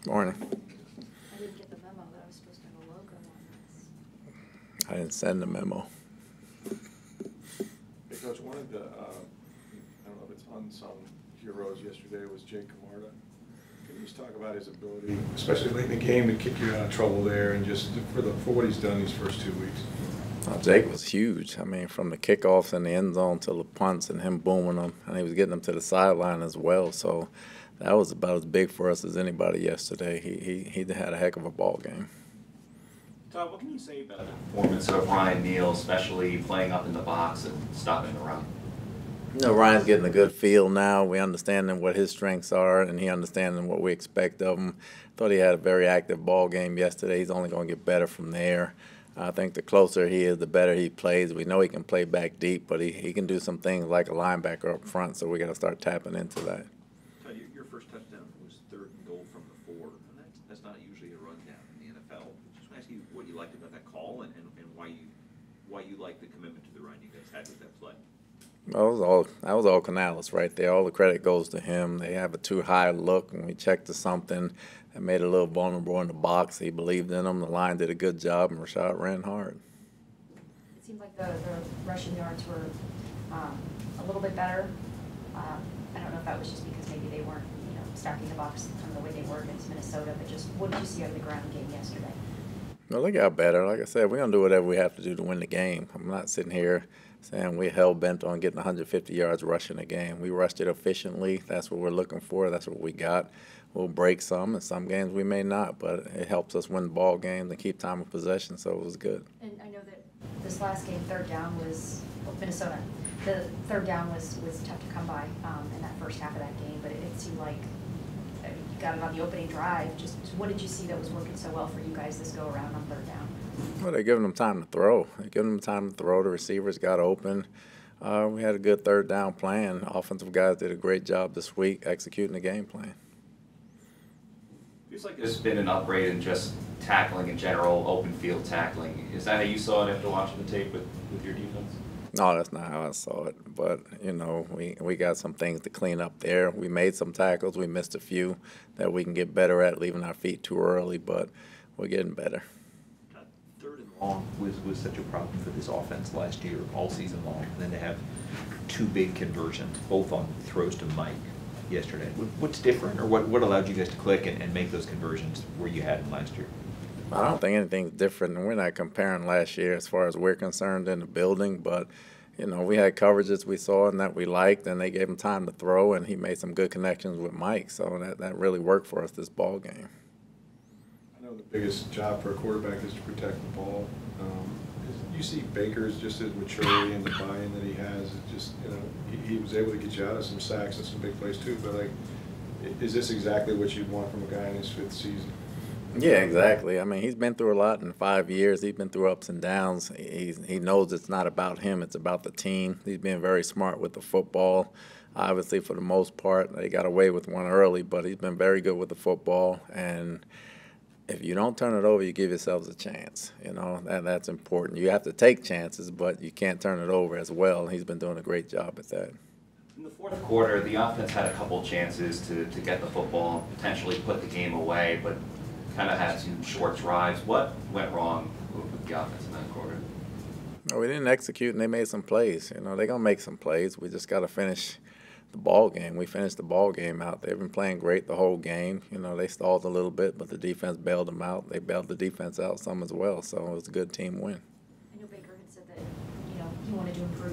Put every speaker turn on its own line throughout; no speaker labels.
Morning.
I didn't get the memo that I was supposed to have a logo on this.
I didn't send the memo.
Hey, Coach, one of the, I don't know if it's unsung heroes yesterday was Jake Camarda. Can you just talk about his ability, especially late in the game, to kick you out of trouble there and just for what he's done these first 2 weeks?
Jake was huge. I mean, from the kickoffs in the end zone to the punts and him booming them, and he was getting them to the sideline as well. So that was about as big for us as anybody yesterday. He had a heck of a ball game.
Todd, what can you say about the performance of Ryan Neal, especially playing up in the box and stopping the run?
You know, Ryan's getting a good feel now. We understanding what his strengths are, and he understanding what we expect of him. Thought he had a very active ball game yesterday. He's only going to get better from there. I think the closer he is, the better he plays. We know he can play back deep, but he can do some things like a linebacker up front, so we got to start tapping into that.
Todd, your first touchdown was 3rd and goal from the 4, and that's not usually a run down in the NFL. Just want to ask you what you liked about that call and why you like the commitment to the run you guys had with that play.
That was all Canales right there. All the credit goes to him. They have a too high look, and we checked to something that made it a little vulnerable in the box. He believed in him. The line did a good job, and Rashad ran hard.
It seemed like the rushing yards were a little bit better. I don't know if that was just because maybe they weren't, stacking the box kind of the way they were against Minnesota, but just what did you see out of the ground game yesterday?
No, they got better. Like I said, we're going to do whatever we have to do to win the game. I'm not sitting here saying we're hell-bent on getting 150 yards rushing a game. We rushed it efficiently. That's what we're looking for. That's what we got. We'll break some, and some games we may not, but it helps us win ball games and keep time of possession, so it was good.
And I know that this last game, 3rd down was Minnesota. The 3rd down was tough to come by in that first half of that game, but it seemed like you got it on the opening drive. Just what did you see that was working so well for you guys this go around on 3rd down?
Well, they're giving them time to throw. They're giving them time to throw. The receivers got open. We had a good 3rd down plan. Offensive guys did a great job this week executing the game plan.
Feels like there's been an upgrade in just tackling in general, open field tackling. Is that how you saw it after watching the tape with your defense?
No, that's not how I saw it. But, we got some things to clean up there. We made some tackles. We missed a few that we can get better at, leaving our feet too early, but we're getting better.
3rd and long was such a problem for this offense last year, all season long. And then to have 2 big conversions, both on throws to Mike yesterday. What's different, or what allowed you guys to click and make those conversions where you had them last year?
I don't think anything's different, and we're not comparing last year as far as we're concerned in the building, but, we had coverages we saw and that we liked, and they gave him time to throw, and he made some good connections with Mike, so that really worked for us this ball game.
I know the biggest job for a quarterback is to protect the ball. You see Baker's just his maturity and the buy-in that he has. It just, he was able to get you out of some sacks and some big plays too. But is this exactly what you'd want from a guy in his 5th season?
Yeah, exactly. I mean, he's been through a lot in 5 years. He's been through ups and downs. He knows it's not about him. It's about the team. He's been very smart with the football. Obviously, for the most part, they got away with one early, but he's been very good with the football. And if you don't turn it over, you give yourselves a chance. That's important. You have to take chances, but you can't turn it over as well. He's been doing a great job at that.
In the 4th quarter, the offense had a couple chances to get the football and potentially put the game away, but kind of had some short drives. What went wrong with the offense in that quarter?
No, we didn't execute, and they made some plays. They're going to make some plays. We just got to finish the ball game. We finished the ball game out. They've been playing great the whole game. They stalled a little bit, but the defense bailed them out. They bailed the defense out some as well, so it was a good team win.
I know Baker had said that, he wanted to improve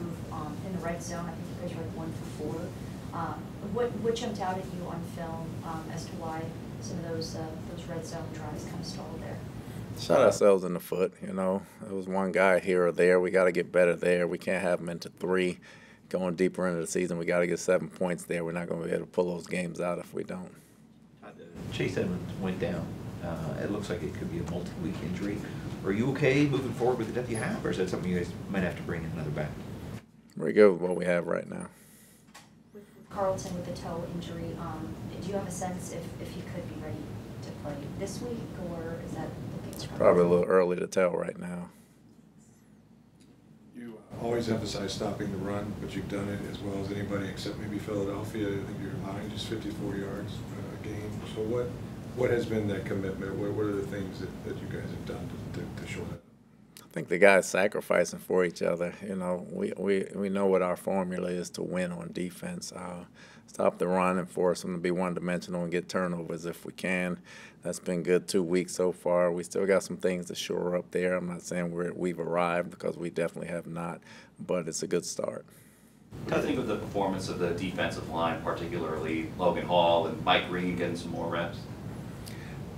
in the red zone. I think you guys were 1 for 4. What jumped out at you on film as to why some of those red zone drives kind of stalled there?
Shot ourselves in the foot, There was one guy here or there. We got to get better there. We can't have them into 3. Going deeper into the season, we got to get 7 points there. We're not going to be able to pull those games out if we don't.
Chase Edmonds went down. It looks like it could be a multi-week injury. Are you okay moving forward with the depth you have, or is that something you guys might have to bring in another back?
We're good with what we have right now.
With Carlton with the toe injury, do you have a sense if he could be ready to play this week, or is that looking?
It's probably a little early to tell right now.
You always emphasize stopping the run, but you've done it as well as anybody except maybe Philadelphia. I think you're behind just 54 yards a game. So What has been that commitment? What are the things that you guys have done to show that?
I think the guys sacrificing for each other. You know, we know what our formula is to win on defense. Stop the run and force them to be one-dimensional and get turnovers if we can. That's been good 2 weeks so far. We still got some things to shore up there. I'm not saying we've arrived, because we definitely have not, but it's a good start.
What do you think of the performance of the defensive line, particularly Logan Hall and Mike Green getting some more reps?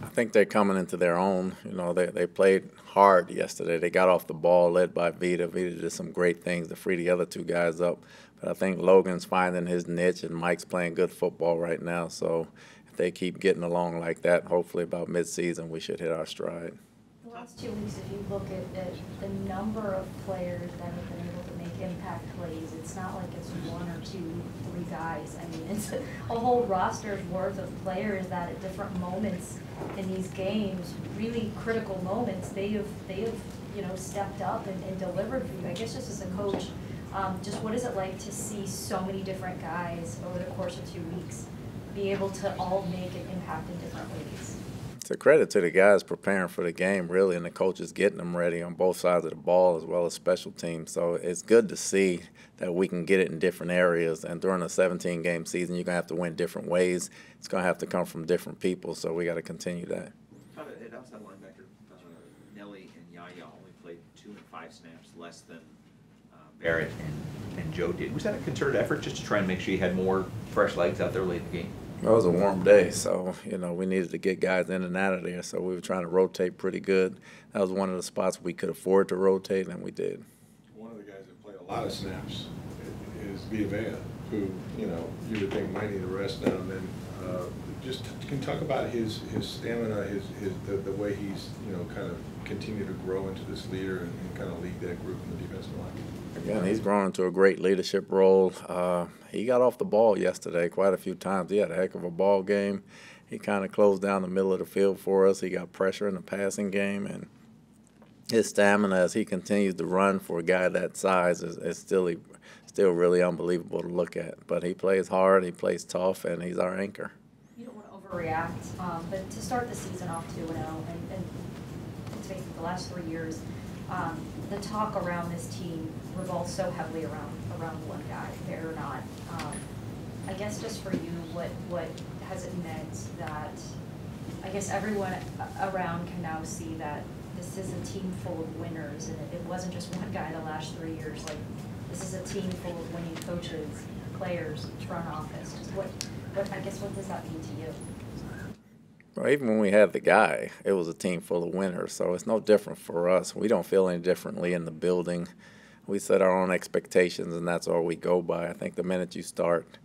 I think they're coming into their own. You know, they played hard yesterday. They got off the ball, led by Vita. Vita did some great things to free the other two guys up. But I think Logan's finding his niche, and Mike's playing good football right now. So if they keep getting along like that, hopefully about midseason we should hit our stride.
The last 2 weeks, if you look at the number of players that have been able to make impact plays, it's not like it's 1 or 2, 3 guys. I mean, it's a whole roster's worth of players that at different moments in these games, really critical moments, they have stepped up and delivered for you. I guess just as a coach, just what is it like to see so many different guys over the course of 2 weeks be able to all make an impact in different ways?
It's a credit to the guys preparing for the game, really, and the coaches getting them ready on both sides of the ball as well as special teams. So it's good to see that we can get it in different areas. And during a 17-game season, you're going to have to win different ways. It's going to have to come from different people, so we got to continue that.
At outside linebacker, Nelly and Yaya only played 2 and 5 snaps less than Barrett and Joe did. Was that a concerted effort just to try and make sure you had more fresh legs out there late in the game?
It was a warm day, so, you know, we needed to get guys in and out of there, so we were trying to rotate pretty good. That was one of the spots we could afford to rotate, and we did.
One of the guys that played a lot of snaps is Vita, who, you know, you would think might need a rest now and then. Just can talk about his stamina, the way he's, you know, kind of continued to grow into this leader and kind of lead that group in the defensive line.
Again, he's grown into a great leadership role. He got off the ball yesterday quite a few times. He had a heck of a ball game. He kind of closed down the middle of the field for us. He got pressure in the passing game, and his stamina as he continues to run for a guy that size is still really unbelievable to look at. But he plays hard, he plays tough, and he's our anchor.
You don't want to overreact, but to start the season off 2-0, and let's face it, the last 3 years, the talk around this team revolves so heavily around one guy, fair or not. I guess just for you, what has it meant that, I guess everyone around can now see that this is a team full of winners, and it wasn't just one guy the last 3 years. Like, this is a team full of winning coaches, players, front office. Just what does that mean to you?
Well, even when we had the guy, it was a team full of winners, so it's no different for us. We don't feel any differently in the building. We set our own expectations, and that's all we go by. I think the minute you start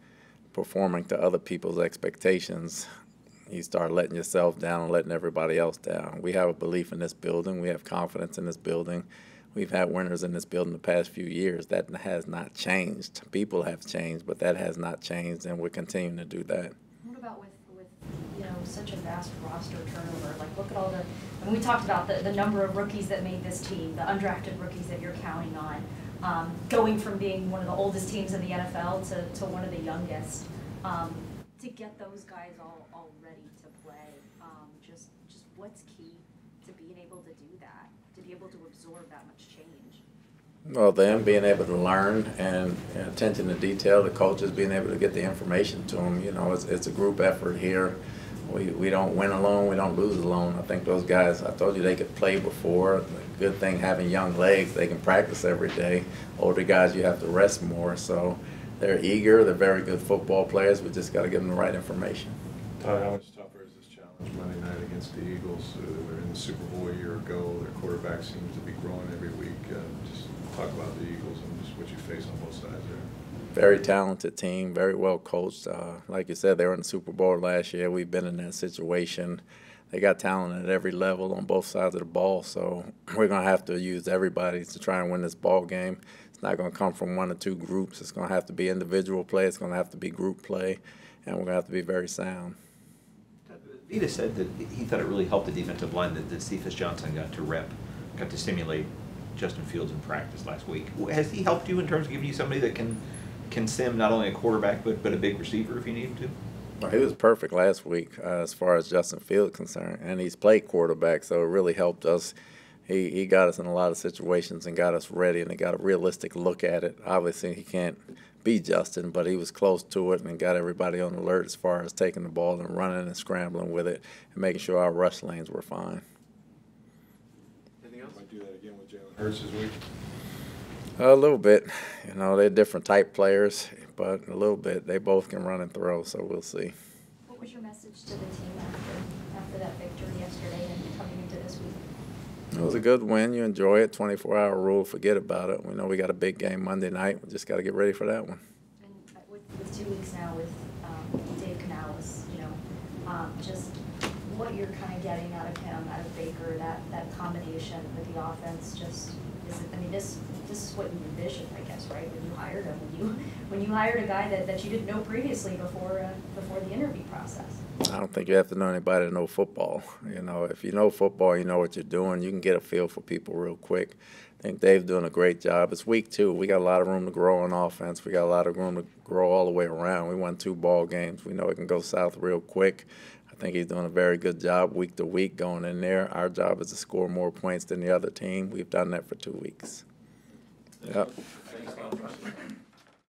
performing to other people's expectations, you start letting yourself down and letting everybody else down. We have a belief in this building. We have confidence in this building. We've had winners in this building the past few years. That has not changed. People have changed, but that has not changed, and we're continuing to do that.
What about with such a vast roster turnover? Like, look at all the, and we talked about the number of rookies that made this team, the undrafted rookies that you're counting on, going from being one of the oldest teams in the NFL to one of the youngest. To get those guys all ready to play, just what's key to being able to do that, to be able to absorb that much change?
Well, them being able to learn and attention to detail, the coaches being able to get the information to them. You know, it's a group effort here. We don't win alone, we don't lose alone. I think those guys, I told you they could play before. The good thing having young legs, they can practice every day. Older guys, you have to rest more. So they're eager, they're very good football players. We just got to give them the right information.
Todd, how much tougher is this challenge Monday night against the Eagles? They were in the Super Bowl a year ago. Their quarterback seems to be growing every week. Just talk about the Eagles and just what you face on both sides there.
Very talented team, very well coached. Like you said, they were in the Super Bowl last year. We've been in that situation. They got talent at every level on both sides of the ball, so we're going to have to use everybody to try and win this ball game. It's not going to come from 1 or 2 groups. It's going to have to be individual play. It's going to have to be group play, and we're going to have to be very sound.
Vita said that he thought it really helped the defensive line that Cephas Johnson got to simulate Justin Fields in practice last week. Has he helped you in terms of giving you somebody that can sim not only a quarterback but a big receiver if you need him to?
Well, he was perfect last week as far as Justin Fields concerned, and he's played quarterback, so it really helped us. He got us in a lot of situations and got us ready, and he got a realistic look at it. Obviously, he can't be Justin, but he was close to it and got everybody on alert as far as taking the ball and running and scrambling with it and making sure our rush lanes were fine.
Anything else? Might do that again with Jalen Hurts this week.
A little bit. You know, they're different type players, but a little bit. They both can run and throw, so we'll see.
What was your message to the team after that victory yesterday and coming into this week?
It was a good win. You enjoy it. 24-hour rule. Forget about it. We know we got a big game Monday night. We just got to get ready for that one.
And with 2 weeks now with Dave Canales, you know, just what you're kind of getting out of him, out of Baker, that combination with the offense, just I mean, this is what you envisioned, I guess, right? When you hired him, when you hired a guy that you didn't know previously before the interview process.
I don't think you have to know anybody to know football. You know, if you know football, you know what you're doing. You can get a feel for people real quick. I think Dave's doing a great job. It's week 2. We got a lot of room to grow on offense. We got a lot of room to grow all the way around. We won 2 ball games. We know it can go south real quick. I think he's doing a very good job week to week going in there. Our job is to score more points than the other team. We've done that for 2 weeks. Yep.
Thanks.